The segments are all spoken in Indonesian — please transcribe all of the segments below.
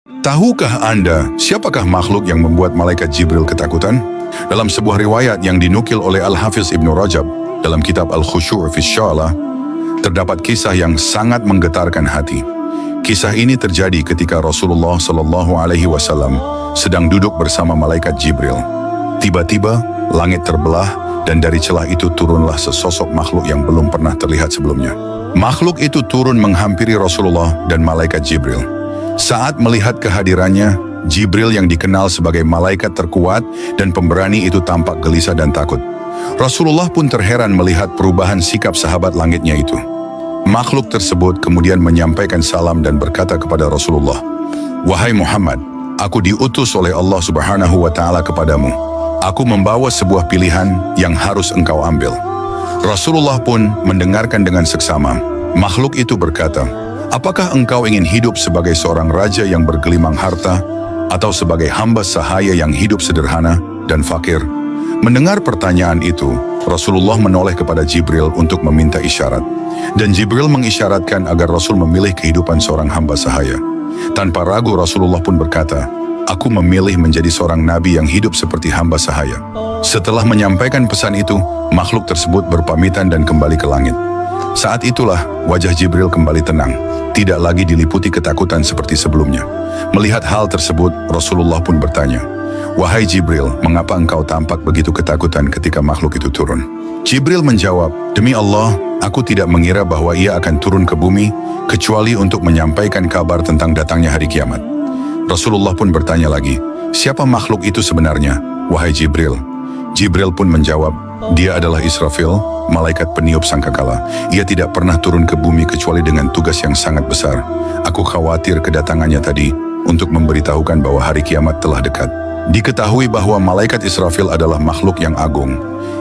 Tahukah Anda siapakah makhluk yang membuat malaikat Jibril ketakutan? Dalam sebuah riwayat yang dinukil oleh Al-Hafiz Ibnu Rajab dalam kitab Al-Khusyu' fi Shalah, terdapat kisah yang sangat menggetarkan hati. Kisah ini terjadi ketika Rasulullah SAW sedang duduk bersama malaikat Jibril. Tiba-tiba langit terbelah dan dari celah itu turunlah sesosok makhluk yang belum pernah terlihat sebelumnya. Makhluk itu turun menghampiri Rasulullah dan malaikat Jibril. Saat melihat kehadirannya, Jibril yang dikenal sebagai malaikat terkuat dan pemberani itu tampak gelisah dan takut. Rasulullah pun terheran melihat perubahan sikap sahabat langitnya itu. Makhluk tersebut kemudian menyampaikan salam dan berkata kepada Rasulullah, "Wahai Muhammad, aku diutus oleh Allah Subhanahu wa Ta'ala kepadamu. Aku membawa sebuah pilihan yang harus engkau ambil." Rasulullah pun mendengarkan dengan seksama. Makhluk itu berkata, "Apakah engkau ingin hidup sebagai seorang raja yang bergelimang harta atau sebagai hamba sahaya yang hidup sederhana dan fakir?" Mendengar pertanyaan itu, Rasulullah menoleh kepada Jibril untuk meminta isyarat. Dan Jibril mengisyaratkan agar Rasul memilih kehidupan seorang hamba sahaya. Tanpa ragu Rasulullah pun berkata, "Aku memilih menjadi seorang nabi yang hidup seperti hamba sahaya." Setelah menyampaikan pesan itu, makhluk tersebut berpamitan dan kembali ke langit. Saat itulah wajah Jibril kembali tenang, tidak lagi diliputi ketakutan seperti sebelumnya. Melihat hal tersebut, Rasulullah pun bertanya, "Wahai Jibril, mengapa engkau tampak begitu ketakutan ketika makhluk itu turun?" Jibril menjawab, "Demi Allah, aku tidak mengira bahwa ia akan turun ke bumi, kecuali untuk menyampaikan kabar tentang datangnya hari kiamat." Rasulullah pun bertanya lagi, "Siapa makhluk itu sebenarnya, wahai Jibril?" Jibril pun menjawab, "Dia adalah Israfil, malaikat peniup sangkakala. Ia tidak pernah turun ke bumi kecuali dengan tugas yang sangat besar. Aku khawatir kedatangannya tadi untuk memberitahukan bahwa hari kiamat telah dekat." Diketahui bahwa malaikat Israfil adalah makhluk yang agung.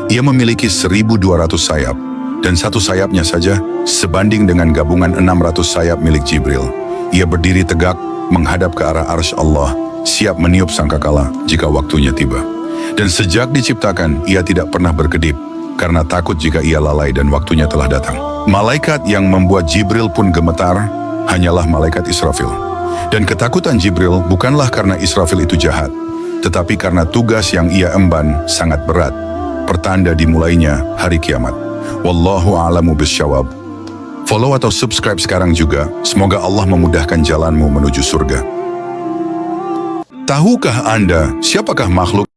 Ia memiliki 1.200 sayap, dan satu sayapnya saja sebanding dengan gabungan 600 sayap milik Jibril. Ia berdiri tegak menghadap ke arah arsy Allah, siap meniup sangkakala jika waktunya tiba. Dan sejak diciptakan, ia tidak pernah berkedip, karena takut jika ia lalai dan waktunya telah datang. Malaikat yang membuat Jibril pun gemetar hanyalah malaikat Israfil. Dan ketakutan Jibril bukanlah karena Israfil itu jahat, tetapi karena tugas yang ia emban sangat berat, pertanda dimulainya hari kiamat. Wallahu a'lamu bisyawab. Follow atau subscribe sekarang juga, semoga Allah memudahkan jalanmu menuju surga. Tahukah Anda siapakah makhluk